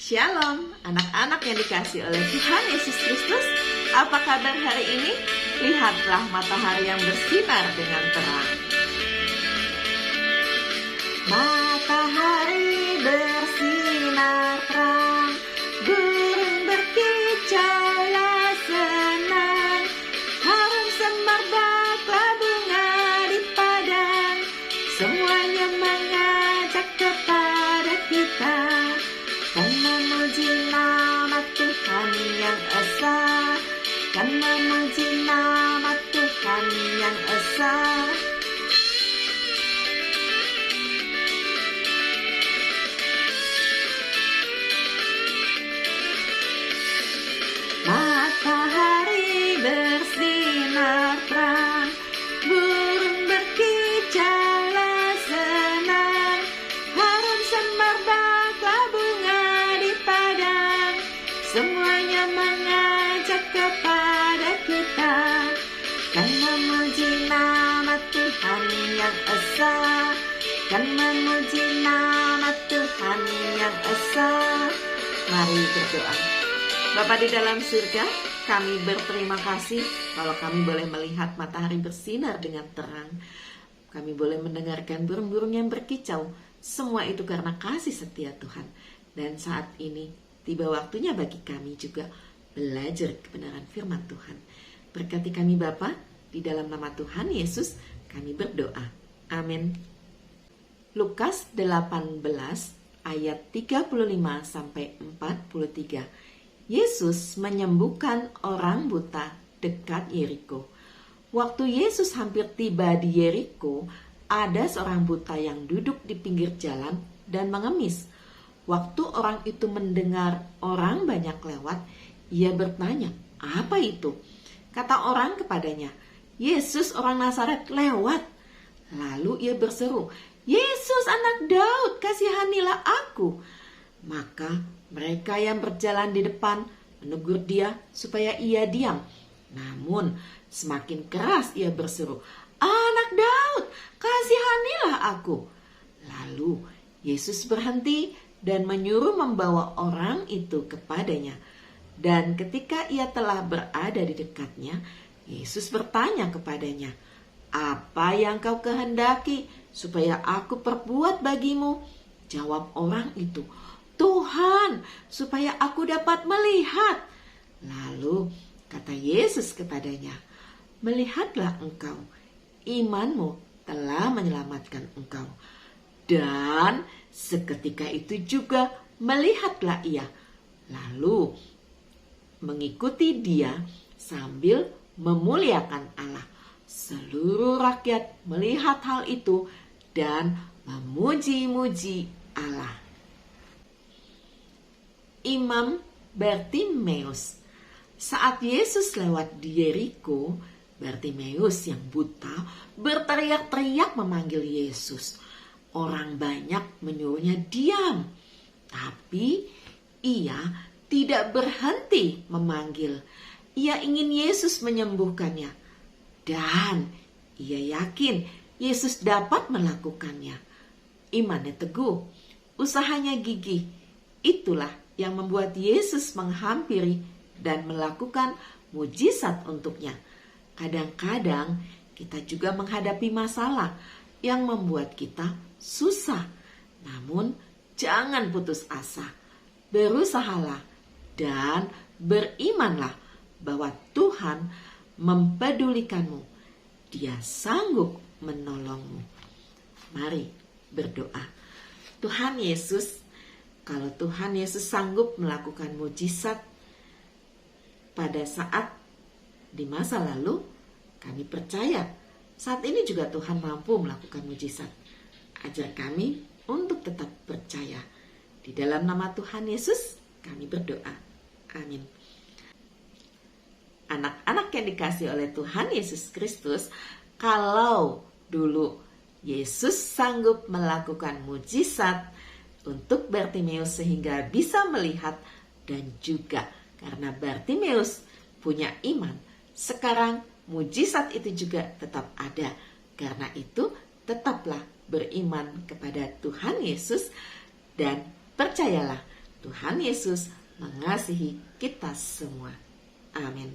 Shalom, anak-anak yang dikasihi oleh Tuhan Yesus Kristus. Apa kabar hari ini? Lihatlah matahari yang bersinar dengan terang. Matahari bersinar terang, burung berkicaulah senang, harum semerbaklah bunga di padang, semuanya mengajak kepada kita kan memuji nama Tuhan yang esa, kan memuji nama Tuhan yang esa. Matahari bersinar terang, burung berkicaulah senang, harum semerbaklah bunga di padang, semuanya mengajak kepada kita kan memuji nama Tuhan yang esa, kan memuji nama Tuhan yang esa. Mari berdoa. Bapa di dalam surga, kami berterima kasih kalau kami boleh melihat matahari bersinar dengan terang. Kami boleh mendengarkan burung-burung yang berkicau. Semua itu karena kasih setia Tuhan. Dan saat ini tiba waktunya bagi kami juga belajar kebenaran firman Tuhan. Berkati kami Bapa, di dalam nama Tuhan Yesus kami berdoa. Amin. Lukas 18 ayat 35 sampai 43. Yesus menyembuhkan orang buta dekat Yeriko. Waktu Yesus hampir tiba di Yeriko, ada seorang buta yang duduk di pinggir jalan dan mengemis. Waktu orang itu mendengar orang banyak lewat, ia bertanya, "Apa itu?" Kata orang kepadanya, "Yesus orang Nazaret lewat." Lalu ia berseru, "Yesus anak Daud, kasihanilah aku." Maka mereka yang berjalan di depan menegur dia supaya ia diam. Namun semakin keras ia berseru, "Anak Daud, kasihanilah aku." Lalu Yesus berhenti dan menyuruh membawa orang itu kepadanya. Dan ketika ia telah berada di dekatnya, Yesus bertanya kepadanya, "Apa yang kau kehendaki supaya aku perbuat bagimu?" Jawab orang itu, "Tuhan, supaya aku dapat melihat." Lalu kata Yesus kepadanya, "Melihatlah engkau, imanmu telah menyelamatkan engkau." Dan seketika itu juga melihatlah ia, lalu mengikuti dia sambil memuliakan Allah. Seluruh rakyat melihat hal itu dan memuji-muji Allah. Imam Bartimeus. Saat Yesus lewat di Yeriko, Bartimeus yang buta berteriak-teriak memanggil Yesus. Orang banyak menyuruhnya diam, tapi ia tidak berhenti memanggil. Ia ingin Yesus menyembuhkannya, dan ia yakin Yesus dapat melakukannya. Imannya teguh, usahanya gigih. Itulah yang membuat Yesus menghampiri dan melakukan mujizat untuknya. Kadang-kadang kita juga menghadapi masalah yang membuat kita susah. Namun jangan putus asa. Berusahalah dan berimanlah bahwa Tuhan mempedulikanmu. Dia sanggup menolongmu. Mari berdoa. Tuhan Yesus, kalau Tuhan Yesus sanggup melakukan mujizat pada saat di masa lalu, kami percaya saat ini juga Tuhan mampu melakukan mujizat. Ajar kami untuk tetap percaya. Di dalam nama Tuhan Yesus, kami berdoa. Amin. Anak-anak yang dikasihi oleh Tuhan Yesus Kristus, kalau dulu Yesus sanggup melakukan mujizat untuk Bartimeus sehingga bisa melihat, dan juga karena Bartimeus punya iman, sekarang mujizat itu juga tetap ada. Karena itu tetaplah beriman kepada Tuhan Yesus dan percayalah Tuhan Yesus mengasihi kita semua. Amin.